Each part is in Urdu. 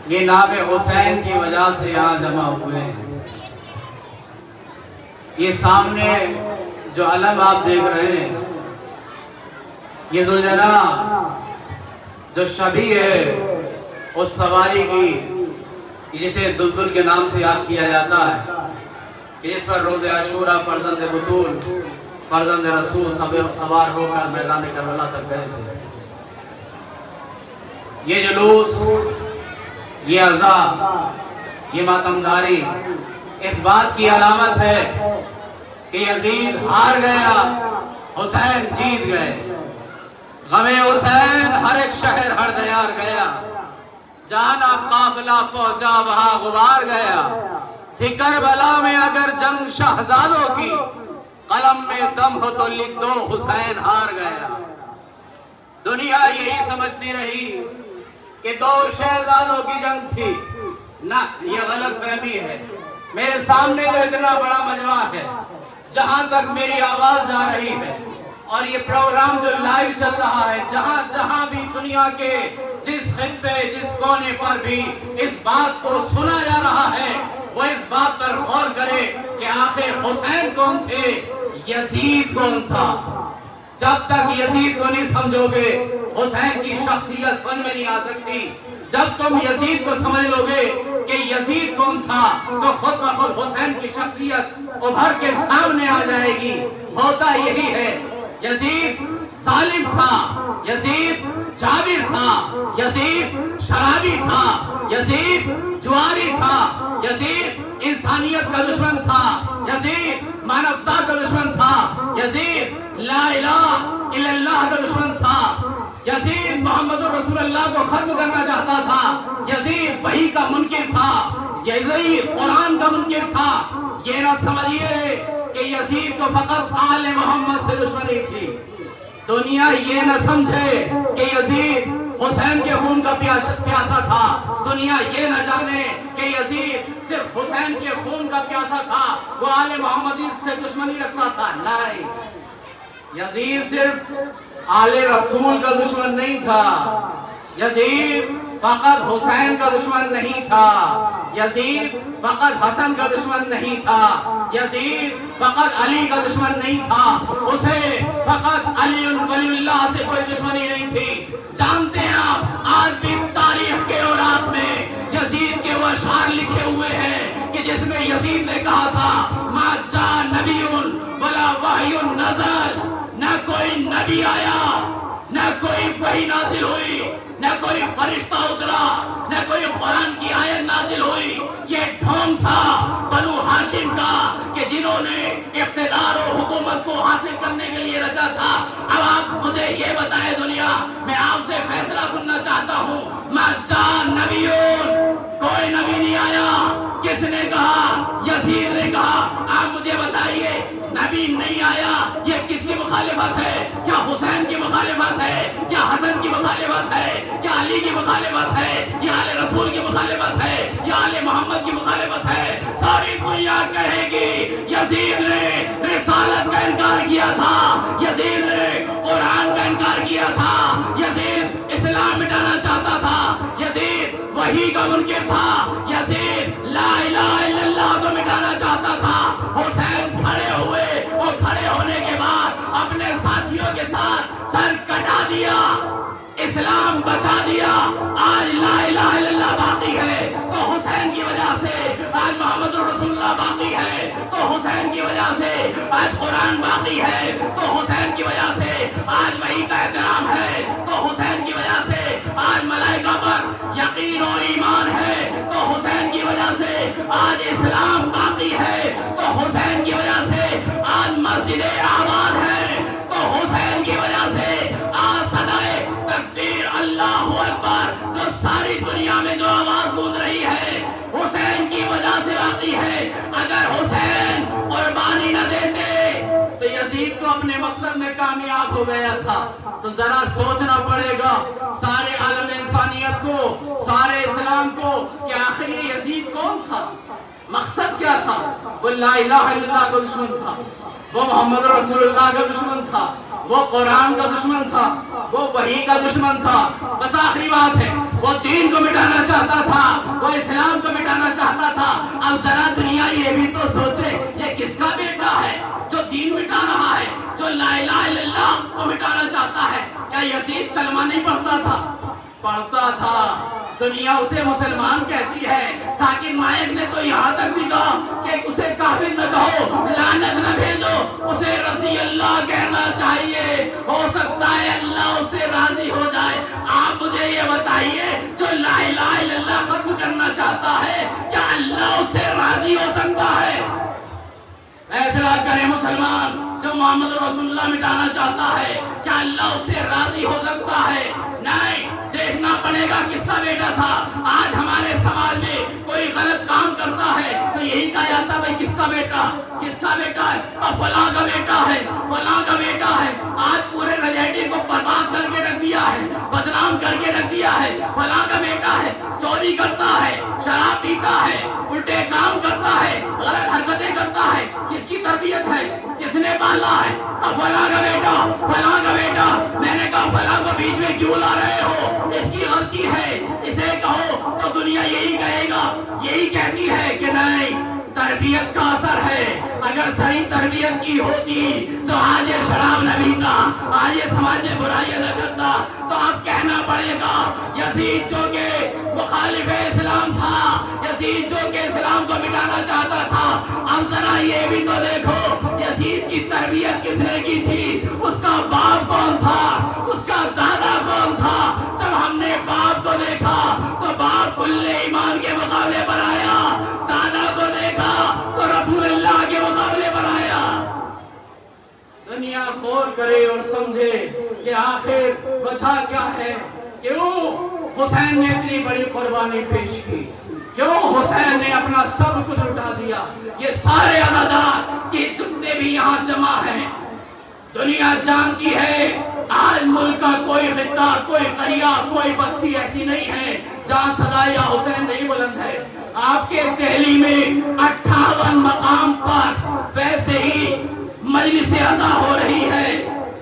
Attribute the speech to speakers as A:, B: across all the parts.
A: یہ نام حسین کی وجہ سے یہاں جمع ہوئے ہیں۔ یہ سامنے جو علم آپ دیکھ رہے ہیں، یہ ذوالجلال جو شبیہ ہے اس سواری کی جسے دلدل کے نام سے یاد کیا جاتا ہے، کہ جس پر روز عاشوراء فرزند بطول فرزند رسول سوار ہو کر میدان کربلا تک گئے تھے۔ یہ جلوس، یہ عزا، یہ ماتمداری اس بات کی علامت ہے کہ یزید ہار گیا، حسین جیت گئے۔ غم حسین ہر ایک شہر ہر دیار گیا، جانا قافلہ پہنچا وہاں غبار گیا۔ تھی کربلا میں اگر جنگ شہزادوں کی، قلم میں دم ہو تو لکھ دو حسین ہار گیا۔ دنیا یہی سمجھتی رہی کہ دو شہزادوں کی جنگ تھی، نہ، یہ غلط فہمی ہے۔ میرے سامنے جو اتنا بڑا مجمع ہے، جہاں تک میری آواز جا رہی ہے اور یہ پروگرام جو لائیو چل رہا ہے، جہاں جہاں بھی دنیا کے جس خطے جس کونے پر بھی اس بات کو سنا جا رہا ہے، وہ اس بات پر غور کرے کہ آخر حسین کون تھے، یزید کون تھا۔ جب تک یزید کو نہیں سمجھو گے حسین کی شخصیت سمجھ میں نہیں آ سکتی۔ جب تم یزید کو سمجھ لو گے کہ یزید کون تھا تو خود بخود حسین کی شخصیت ابھر کے سامنے آ جائے گی۔ ہوتا یہی ہے، یزید ظالم تھا، یزید جابر تھا، یزید شرابی تھا، یزید جواری تھا، یزید انسانیت کا دشمن تھا، یزید مانوتا کا دشمن تھا، یزید لا الہ الا اللہ کا دشمن تھا، یزید محمد رسول اللہ کو ختم کرنا چاہتا تھا، یزید وحی کا منکر تھا، یزید قرآن کا منکر تھا۔ یہ نہ سمجھیے کہ یزید کو فقط آل محمد سے دشمنی تھی۔ دنیا یہ نہ سمجھے کہ یزید حسین کے خون کا پیاسا تھا۔ دنیا یہ نہ جانے کہ یزید صرف حسین کے خون کا پیاسا تھا، وہ آل محمدی سے دشمنی رکھتا تھا۔ نہیں، یزید صرف آل رسول کا دشمن نہیں تھا، یزید فقط حسین کا دشمن نہیں تھا، یزید فقط حسن کا دشمن نہیں تھا، یزید فقط علی کا دشمن نہیں تھا، اسے فقط علی ولی اللہ سے کوئی دشمنی نہیں تھی۔ جانتے ہیں آپ، آج بھی تاریخ کے اوراق میں یزید کے وہ اشعار لکھے ہوئے ہیں کہ جس میں یزید نے کہا تھا ما جا نبی ولا وحی نزل، نہ کوئی نبی آیا، نہ کوئی وحی نازل ہوئی، نہ کوئی فرشتہ اترا، نہ کوئی قرآن کی آیت نازل ہوئی۔ یہ ڈھونگ تھا بنو ہاشم کا کہ جنہوں نے اقتدار و حکومت کو حاصل کرنے کے لیے رچا تھا۔ اب آپ مجھے یہ بتائیں دنیا، میں آپ سے فیصلہ سننا چاہتا ہوں، ما جاء نبیون، کوئی نبی نہیں آیا۔ کس نے کہا؟ یزید نے کہا۔ آپ مجھے بتائیے، نبی نہیں آیا، یہ کس کی مخالفت ہے؟ کیا حسین کی مخالفت ہے؟ کیا حسن کی مخالفت ہے؟ کیا علی کی مخالفت ہے؟ یا آل رسول کی مخالفت ہے؟ یا آل محمد کی مخالفت ہے؟ ساری دنیا کہے گی یزید نے رسالت کا انکار کیا تھا، یزید نے قرآن کا انکار کیا تھا، یزید اسلام مٹانا چاہتا تھا، یزید وحی کا منکر تھا، یزید لا الہ الا اللہ کو مٹانا چاہتا تھا۔ حسین کھڑے ہوئے، اور کھڑے ہونے کے بعد اپنے ساتھیوں کے ساتھ سر کٹا دیا، اسلام بچا دیا۔ آج لا الہ الا اللہ باقی ہے تو حسین کی وجہ سے، آج محمد رسول اللہ باقی ہے تو حسین کی وجہ سے، آج قرآن باقی ہے تو حسین کی وجہ سے، آج وحی کا احترام ہے تو حسین کی وجہ سے، آج ملائکہ پر یقین و ایمان ہے تو حسین کی وجہ سے، آج اسلام باقی ہے تو حسین کی وجہ سے، آج مسجدیں آباد ہے تو حسین کی وجہ سے، آج صدائے تکبیر اللہ اکبر جو ساری دنیا میں جو آواز گونج رہی ہے، حسین کی وجہ سے باقی ہے۔ اگر حسین قربانی نہ دیتے تو یزید تو اپنے مقصد میں کامیاب ہو گیا تھا۔ تو ذرا سوچنا پڑے گا سارے عالم انسانیت کو، سارے اسلام کو، کہ آخر یہ یزید کون تھا، مقصد کیا تھا؟ وہ لا الہ الا اللہ کا دشمن تھا، وہ محمد رسول اللہ کا دشمن تھا، وہ قرآن کا دشمن تھا، وہ وحی کا دشمن تھا. بس آخری بات ہے، وہ دین کو مٹانا چاہتا تھا، وہ اسلام کو مٹانا چاہتا تھا. اب ذرا دنیا یہ بھی تو سوچے، یہ کس کا بیٹا ہے جو دین مٹا رہا ہے، جو لا الہ الا اللہ کو مٹانا چاہتا ہے؟ کیا یزید کلمہ نہیں پڑھتا تھا؟ پڑھتا تھا. دنیا اسے مسلمان کہتی ہے. ذاکر نائک نے تو یہاں تک بھی کہا کہ اسے کافر نہ کہو، لعنت نہ بھیجو، اسے رضی اللہ کہنا چاہیے. ہو سکتا ہے اللہ اس سے راضی ہو جائے. آپ مجھے یہ بتائیے، جو لا الہ الا اللہ ختم کرنا چاہتا ہے، کیا اللہ اس سے راضی ہو سکتا ہے؟ فیصلہ کرے مسلمان. جو محمد رسول اللہ مٹانا چاہتا ہے، کیا اللہ اس سے راضی ہو سکتا ہے؟ نہیں. دیکھنا پڑے گا کس کا بیٹا تھا. آج ہمارے سماج میں کوئی غلط کام کرتا ہے تو یہی کہا جاتا ہے کس کا بیٹا، کس کا بیٹا ہے؟ فلاں کا بیٹا ہے، فلاں کا بیٹا ہے. آج پورے رجیٹی کو برباد کر کے رکھ دیا ہے، بدنام کر کے رکھ دیا ہے. فلاں کا بیٹا ہے، چوری کرتا ہے، شراب پیتا ہے، الٹے کام کرتا ہے، غلط حرکتیں کرتا ہے. کس کی تربیت ہے؟ کس نے پالا ہے؟ فلاں کا بیٹا، فلاں کا بیٹا. میں نے کہا فلاں کو بیچ میں کیوں لا رہے ہو؟ اس کی غلطی ہے، اسے کہو. تو دنیا یہی کہے گا، یہی کہتی ہے کہ نہیں، تربیت کا اثر ہے. اگر صحیح تربیت کی ہوتی تو آج یہ شراب نہ پیتا، آج یہ سماج میں برائیاں نہ کرتا. تو اب کہنا پڑے گا یزید جو کہ مخالف اسلام تھا، یزید جو کہ اسلام کو مٹانا چاہتا تھا. اب ذرا یہ بھی تو دیکھو یزید کی تربیت کس نے کی تھی؟ اس کا باپ کون تھا؟ اس کا دادا کون تھا؟ جب ہم نے باپ کو دیکھا تو باپ کل ایمان کے مقابلے پر آیا. دادا کو دیکھا تو رسول اللہ کے مقابلے پر آیا. دنیا غور کرے اور سمجھے کہ آخر وجہ کیا ہے. کیوں حسین نے اتنی بڑی قربانی پیش کی؟ کیوں حسین نے اپنا سب کچھ اٹھا دیا؟ یہ سارے عددات یہ جتنے بھی یہاں جمع ہیں، دنیا جانتی ہے آج ملک کا کوئی خطہ، کوئی قریہ، کوئی بستی ایسی نہیں ہے جہاں صدائے حسین نہیں بلند ہے. آپ کے دہلی میں 58 مقام پر ویسے ہی مجلس عزا ہو رہی ہے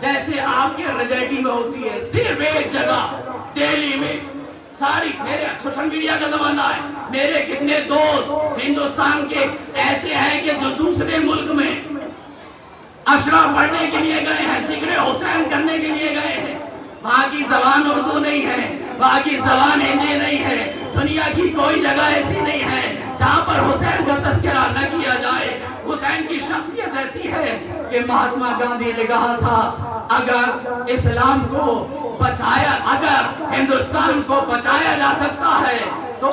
A: جیسے آپ کے رجیٹی میں ہوتی ہے. صرف ایک جگہ دہلی میں. ساری میرے سوشل میڈیا کا زمانہ ہے، میرے کتنے دوست ہندوستان کے ایسے ہیں کہ جو دوسرے ملک میں اشرا پڑھنے کے لیے گئے ہیں، ذکر حسین کرنے کے لیے گئے ہیں. وہاں کی زبان اردو نہیں ہے، وہاں کی زبان ہندی نہیں ہے. دنیا کی کوئی جگہ ایسی نہیں ہے جہاں پر حسین کا تذکرہ نہ کیا جائے. حسین کی شخصیت ایسی ہے کہ مہاتما گاندھی نے کہا تھا اگر اسلام کو بچایا، اگر ہندوستان کو بچایا جا سکتا ہے تو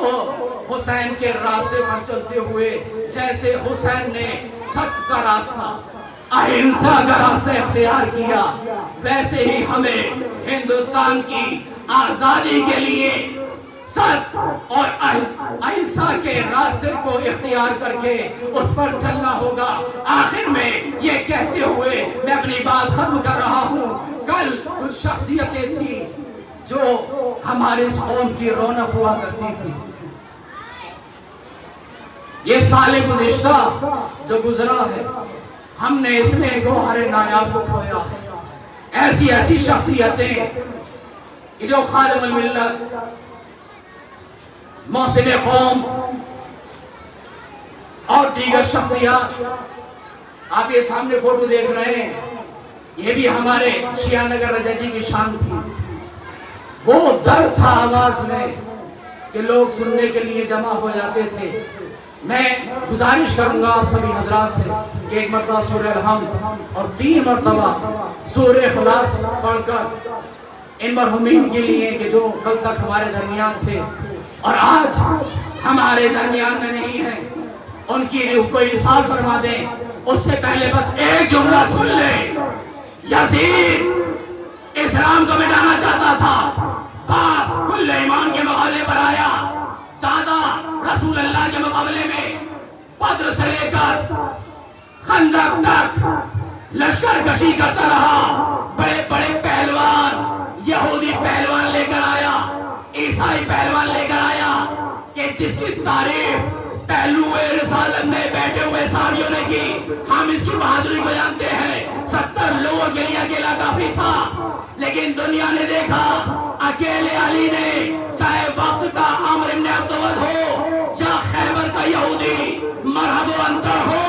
A: حسین کے راستے پر چلتے ہوئے، جیسے حسین نے سچ کا راستہ، اہنسا کا راستہ اختیار کیا، ویسے ہی ہمیں ہندوستان کی آزادی کے لیے سچ اور اہنسا کے راستے کو اختیار کر کے اس پر چلنا ہوگا. آخر میں یہ کہتے ہوئے میں اپنی بات ختم کر رہا ہوں. کل کچھ شخصیتیں تھیں جو ہمارے اس قوم کی رونق ہوا کرتی تھی. یہ سال گزشتہ جو گزرا ہے، ہم نے اس میں گوہر نایاب کو کھویا ہے. ایسی ایسی شخصیتیں جو خادم الملت، محسن قوم اور دیگر شخصیات. آپ یہ سامنے فوٹو دیکھ رہے ہیں، یہ بھی ہمارے شیعہ نگر رجیٹی کی شان تھی. وہ درد تھا آواز میں کہ لوگ سننے کے لیے جمع ہو جاتے تھے. میں گزارش کروں گا آپ سبھی حضرات سے کہ ایک مرتبہ سورہ الحمد اور 3 مرتبہ سورہ اخلاص پڑھ کر ان مرحومین کے لیے کہ جو کل تک ہمارے درمیان تھے اور آج ہمارے درمیان میں نہیں ہیں، ان کی روح کو ایصال فرما دیں. اس سے پہلے بس ایک جملہ سن لیں. یزید اسلام کو مٹانا چاہتا تھا، باپ کل ایمان کے مقابلے پر آیا، دادا رسول اللہ کے مقابلے میں بدر سے لے کر خندق تک لشکر کشی کرتا رہا. بڑے بڑے پہلوان، یہودی پہلوان لے کر آیا، عیسائی پہلوان لے کر آیا کہ جس کی تعریف پہلو رسالت میں بیٹھے ہوئے صحابیوں نے کی. ہم اس کی بہادری کو جانتے ہیں. 70 لوگوں کے لیے اکیلا کافی تھا، لیکن دنیا نے دیکھا اکیلے علی نے، چاہے وقت کا عمر ابن عبدود ہو یا خیبر کا یہودی مرحب و انتر ہو،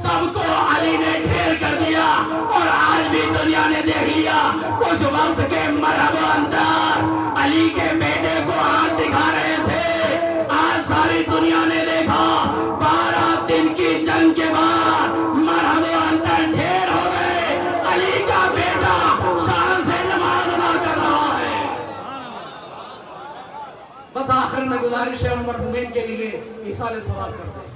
A: سب کو علی نے ڈھیر کر دیا۔ اور آج بھی دنیا نے دیکھ لیا کچھ وقت کے مرحب و انتر علی کے بیٹے کو ہاتھ دکھا رہے تھے، آج ساری دنیا نے دیکھا 12 دن کی جنگ کے بعد مرحب و انتر ڈھیر ہو گئے، علی کا بیٹا شان سے نماز ادا کر رہا ہے۔ بس آخر میں گزارش ہے عمر مومن کے لیے ایصال ثواب کرتے ہیں۔